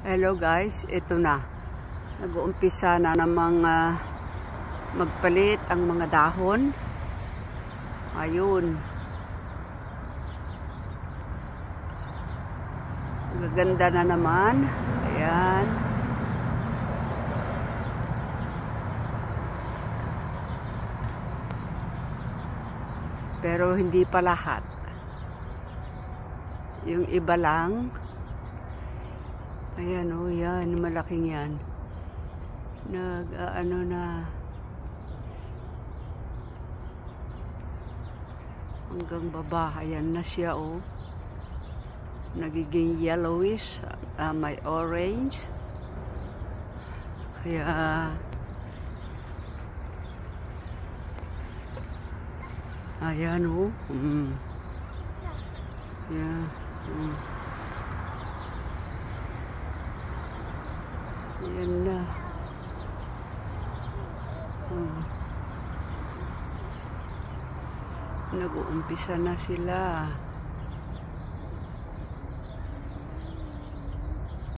Hello guys, ito na. Nag-uumpisa na namang magpalit ang mga dahon. Ayun. Gaganda na naman. Ayan. Pero hindi pa lahat. Yung iba lang. Ayan o, yan. Malaking yan. Ano na. Hanggang baba. Ayan na siya o. Nagiging yellowish. May orange. Kaya ayan o. Yeah. Ayan na. Nag-uumpisa na sila.